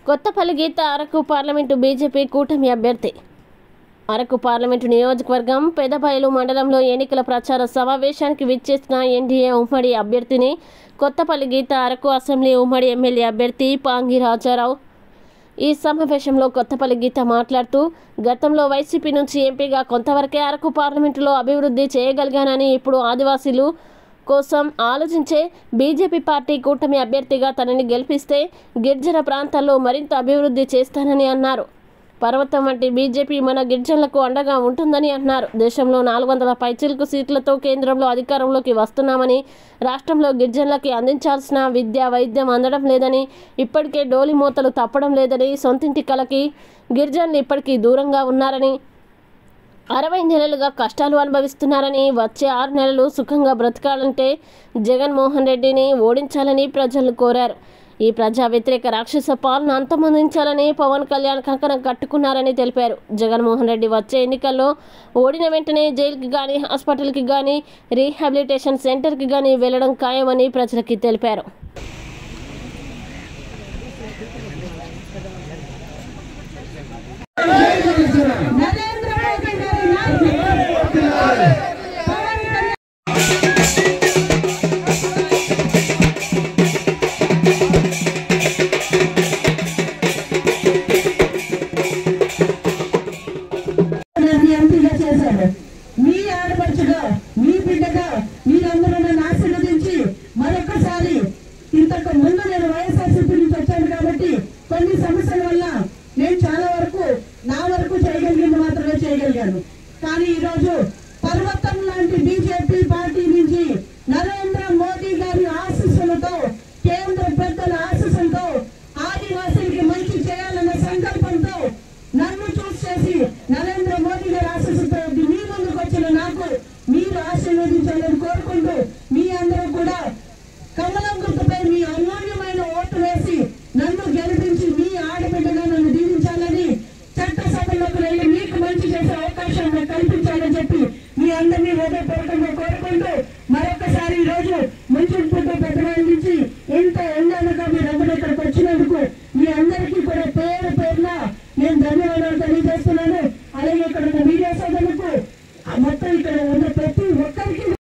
కొత్తపల్లి గీత Araku parliament BJP కూటమి అభ్యర్థి. Araku parliament నియోజకవర్గం పెదబయలు మండలంలో ఎన్నికల ప్రచార సమావేశానికి విచ్చేసిన ఎన్డీఏ ఉమ్మడి అభ్యర్థిని కొత్తపల్లి గీత అరకు అసెంబ్లీ ఉమ్మడి ఎమ్మెల్యే అభ్యర్థి పాంగి రాజారావు. ఈ సమావేశంలో కొత్తపల్లి గీత మాట్లాడుతూ, గతంలో వైసీపీ నుంచి ఎంపీగా కొంతవరకే అరకు పార్లమెంటులో అభివృద్ధి చేయగలిగానని, ఇప్పుడు ఆదివాసీలు కోసం ఆలోచించే బీజేపీ పార్టీ కూటమి అభ్యర్థిగా తనని గెలిపిస్తే గిరిజన ప్రాంతాల్లో మరింత అభివృద్ధి చేస్తానని అన్నారు. పర్వతం వంటి బీజేపీ మన గిరిజనులకు అండగా ఉంటుందని అన్నారు. దేశంలో 400 పైచిలుకు సీట్లతో కేంద్రంలో అధికారంలోకి వస్తున్నామని, రాష్ట్రంలో గిరిజనులకి అందించాల్సిన విద్య వైద్యం అందడం లేదని, ఇప్పటికే డోలి మూతలు తప్పడం లేదని, సొంతింటి కలకి గిరిజనులు ఇప్పటికీ దూరంగా ఉన్నారని, 60 నెలలుగా కష్టాలు అనుభవిస్తున్నారని, వచ్చే 6 నెలలు సుఖంగా బ్రతకాలంటే జగన్మోహన్ రెడ్డిని ఓడించాలని ప్రజలు కోరారు. ఈ ప్రజా వ్యతిరేక రాక్షస పాలన అంతమొందించాలని పవన్ కళ్యాణ్ కంకణం కట్టుకున్నారని తెలిపారు. జగన్మోహన్ రెడ్డి వచ్చే ఎన్నికల్లో ఓడిన వెంటనే జైలుకి కానీ, హాస్పిటల్కి కానీ, రీహాబిలిటేషన్ సెంటర్కి కానీ వెళ్లడం ఖాయమని ప్రజలకి తెలిపారు. మీ ఆడపడుచుగా, మీ బిడ్డగా మీరందరూ నన్ను ఆశీర్వదించి మరొకసారి, ఇంతకు ముందు నేను వైఎస్ఆర్సీపీ నుంచి వచ్చాను కాబట్టి కొన్ని సమస్యల వల్ల నేను చాలా వరకు నా వరకు చేయగలిగింది మాత్రమే చేయగలిగాను. కానీ ఈరోజు పర్వతం లాంటి బీజేపీ పార్టీ నుంచి నరేంద్ర మోదీ గారి ఆశీస్సులతో, కేంద్ర పెద్దల ఆశీస్సులతో, ఆదివాసీలకి మంచి చేయాలన్న సంకల్పంతో నన్ను చూస్ చేసి నరేంద్ర మోదీ గారి ఆశీస్సులతో మీ ముందుకు వచ్చిన నాకు మీరు ఆశీర్వదించాలని కోరుకుంటూ, మీ అందరూ కూడా కమలం గుర్తుపై మీ అమూల్యమైన ఓటు వేసి నన్ను గెలిపించి మీ ఆడబిడ్డగా నన్ను దీవించాలని, చట్టసభలోకి వెళ్ళి మీకు మంచి చేసే అవకాశం కల్పించాలని చెప్పి మీ అందరినీ హృదయపూర్వకంగా కోరుకుంటూ, మరొకసారి ఈ రోజు మంచి పెద్దవాళ్ళ నుంచి ఇంత ఎండనగా మీరు అందరూ ఇక్కడ